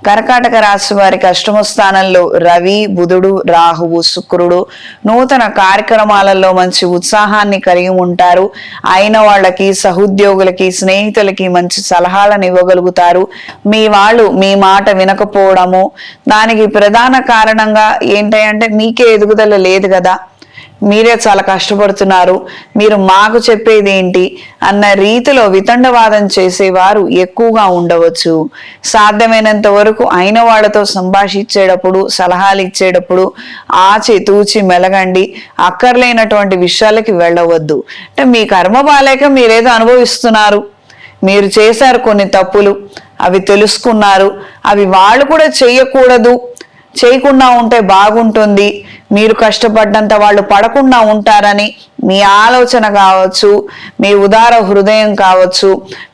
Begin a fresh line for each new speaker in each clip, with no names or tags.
కర్కాటక రాశి వారికి అష్టమ స్థానంలో రవి, బుధుడు, రాహువు, శుక్రుడు నూతన కార్యక్రమాలలో మంచి ఉత్సాహాన్ని కలిగి ఉంటారు. అయిన వాళ్ళకి, సహోద్యోగులకి, స్నేహితులకి మంచి సలహాలను ఇవ్వగలుగుతారు. మీ వాళ్ళు మీ మాట వినకపోవడము, దానికి ప్రధాన కారణంగా ఏంటంటే మీకే ఎదుగుదల లేదు కదా, మీరే చాలా కష్టపడుతున్నారు, మీరు మాకు చెప్పేది ఏంటి అన్న రీతిలో వితండవాదం చేసేవారు ఎక్కువగా ఉండవచ్చు. సాధ్యమైనంత వరకు అయిన వాళ్ళతో సంభాషించేటప్పుడు, సలహాలు ఇచ్చేటప్పుడు ఆచి తూచి మెలగండి. అక్కర్లేనటువంటి విషయాలకి వెళ్ళవద్దు. అంటే మీ కర్మ బాలేక మీరేదో అనుభవిస్తున్నారు, మీరు చేశారు కొన్ని తప్పులు, అవి తెలుసుకున్నారు, అవి వాళ్ళు కూడా చేయకూడదు, చేయకుండా ఉంటే బాగుంటుంది, మీరు కష్టపడ్డంత వాళ్ళు పడకుండా ఉంటారని మీ ఆలోచన కావచ్చు, మీ ఉదార హృదయం కావచ్చు,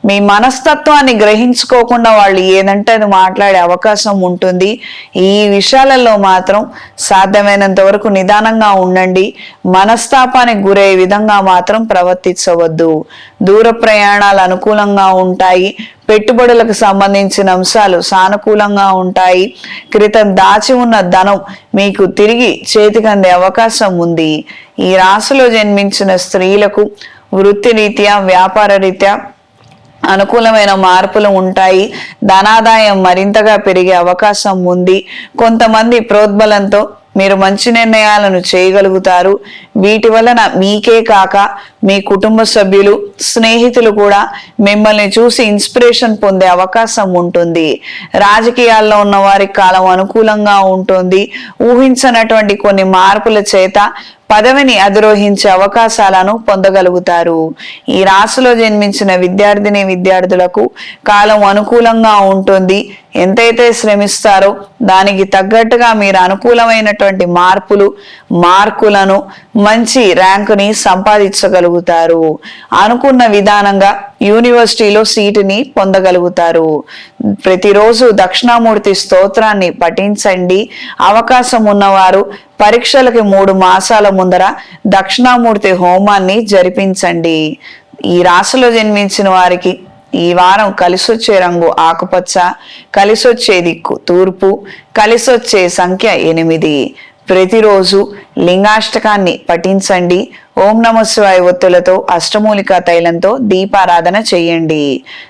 మీ మనస్తత్వాన్ని గ్రహించుకోకుండా వాళ్ళు ఏదంటే అది మాట్లాడే అవకాశం ఉంటుంది. ఈ విషయాలలో మాత్రం సాధ్యమైనంత వరకు నిదానంగా ఉండండి. మనస్తాపానికి గురయ్యే విధంగా మాత్రం ప్రవర్తించవద్దు. దూర ప్రయాణాలు అనుకూలంగా ఉంటాయి. పెట్టుబడులకు సంబంధించిన అంశాలు సానుకూలంగా ఉంటాయి. క్రితం దాచి ఉన్న ధనం మీకు తిరిగి చేతికి అందే అవకాశం ఉంది. ఈ రాశిలో జన్మించిన స్త్రీలకు వృత్తిరీత్యా, వ్యాపార రీత్యా అనుకూలమైన మార్పులు ఉంటాయి. ధనాదాయం మరింతగా పెరిగే అవకాశం ఉంది. కొంతమంది ప్రోద్బలంతో మీరు మంచి నిర్ణయాలను చేయగలుగుతారు. వీటి వలన మీకే కాక మీ కుటుంబ సభ్యులు, స్నేహితులు కూడా మిమ్మల్ని చూసి ఇన్స్పిరేషన్ పొందే అవకాశం ఉంటుంది. రాజకీయాల్లో ఉన్న వారికి కాలం అనుకూలంగా ఉంటుంది. ఊహించనటువంటి కొన్ని మార్పుల చేత పదవిని అధిరోహించే అవకాశాలను పొందగలుగుతారు. ఈ రాశిలో జన్మించిన విద్యార్థిని విద్యార్థులకు కాలం అనుకూలంగా ఉంటుంది. ఎంతైతే శ్రమిస్తారో దానికి తగ్గట్టుగా మీరు అనుకూలమైనటువంటి మార్కులను, మంచి ర్యాంకుని సంపాదించగలుగుతారు. అనుకున్న విధానంగా యూనివర్సిటీలో సీటుని పొందగలుగుతారు. ప్రతిరోజు దక్షిణామూర్తి స్తోత్రాన్ని పఠించండి. అవకాశం ఉన్నవారు పరీక్షలకి 3 మాసాల ముందర దక్షిణామూర్తి హోమాన్ని జరిపించండి. ఈ రాశిలో జన్మించిన వారికి ఈ వారం కలిసొచ్చే రంగు ఆకుపచ్చ, కలిసొచ్చే దిక్కు తూర్పు, కలిసొచ్చే సంఖ్య 8. ప్రతిరోజు లింగాష్టకాన్ని పఠించండి. ఓం నమః శివాయ ఒత్తులతో, అష్టమూలికా తైలంతో దీపారాధన చెయ్యండి.